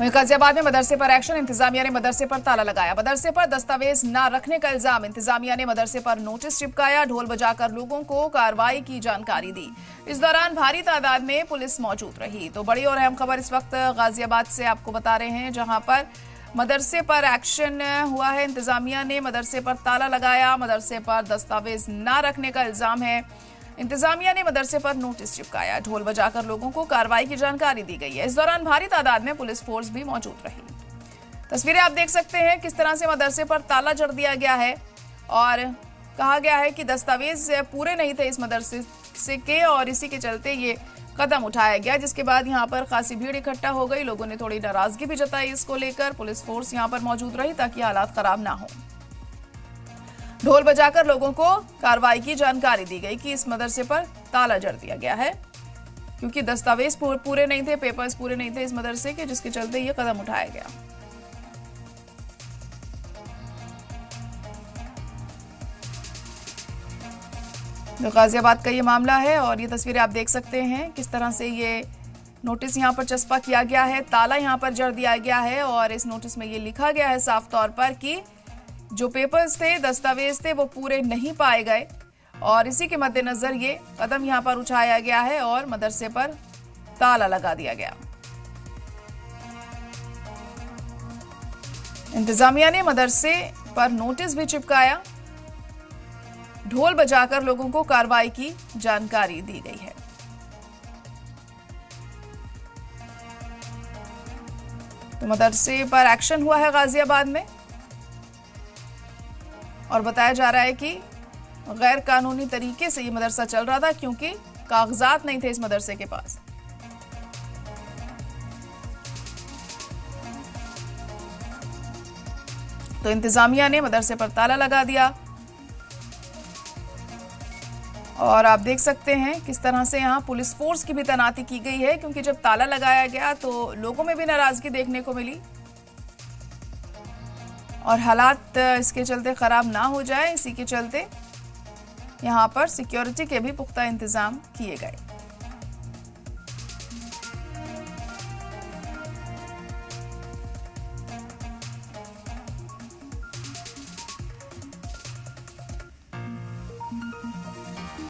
वहीं गाजियाबाद में मदरसे पर एक्शन, इंतजामिया ने मदरसे पर ताला लगाया। मदरसे पर दस्तावेज न रखने का इल्जाम, इंतजामिया ने मदरसे पर नोटिस चिपकाया। ढोल बजाकर लोगों को कार्रवाई की जानकारी दी। इस दौरान भारी तादाद में पुलिस मौजूद रही। तो बड़ी और अहम खबर इस वक्त गाजियाबाद से आपको बता रहे हैं, जहां पर मदरसे पर एक्शन हुआ है। इंतजामिया ने मदरसे पर ताला लगाया। मदरसे पर दस्तावेज न रखने का इल्जाम है। इंतजामिया ने मदरसे पर नोटिस चिपकाया। ढोल बजाकर लोगों को कार्रवाई की जानकारी दी गई है। इस दौरान भारी तादाद में पुलिस फोर्स भी मौजूद रही। तस्वीरें आप देख सकते हैं किस तरह से मदरसे पर ताला जड़ दिया गया है और कहा गया है कि दस्तावेज पूरे नहीं थे इस मदरसे से के, और इसी के चलते ये कदम उठाया गया, जिसके बाद यहाँ पर खासी भीड़ इकट्ठा हो गई। लोगों ने थोड़ी नाराजगी भी जताई इसको लेकर। पुलिस फोर्स यहाँ पर मौजूद रही ताकि हालात खराब ना हो। ढोल बजाकर लोगों को कार्रवाई की जानकारी दी गई कि इस मदरसे पर ताला जड़ दिया गया है, क्योंकि दस्तावेज पूरे नहीं थे, पेपर्स पूरे नहीं थे इस मदरसे के, जिसके चलते ये कदम उठाया गया। तो गाजियाबाद का ये मामला है और ये तस्वीरें आप देख सकते हैं किस तरह से ये नोटिस यहाँ पर चस्पा किया गया है, ताला यहाँ पर जड़ दिया गया है और इस नोटिस में ये लिखा गया है साफ तौर पर कि जो पेपर्स थे, दस्तावेज थे, वो पूरे नहीं पाए गए और इसी के मद्देनजर ये कदम यहाँ पर उठाया गया है और मदरसे पर ताला लगा दिया गया। इंतजामिया ने मदरसे पर नोटिस भी चिपकाया। ढोल बजाकर लोगों को कार्रवाई की जानकारी दी गई है। तो मदरसे पर एक्शन हुआ है गाजियाबाद में और बताया जा रहा है कि गैर कानूनी तरीके से ये मदरसा चल रहा था, क्योंकि कागजात नहीं थे इस मदरसे के पास। तो इंतजामिया ने मदरसे पर ताला लगा दिया और आप देख सकते हैं किस तरह से यहाँ पुलिस फोर्स की भी तैनाती की गई है, क्योंकि जब ताला लगाया गया तो लोगों में भी नाराजगी देखने को मिली और हालात इसके चलते खराब ना हो जाए, इसी के चलते यहाँ पर सिक्योरिटी के भी पुख्ता इंतजाम किए गए।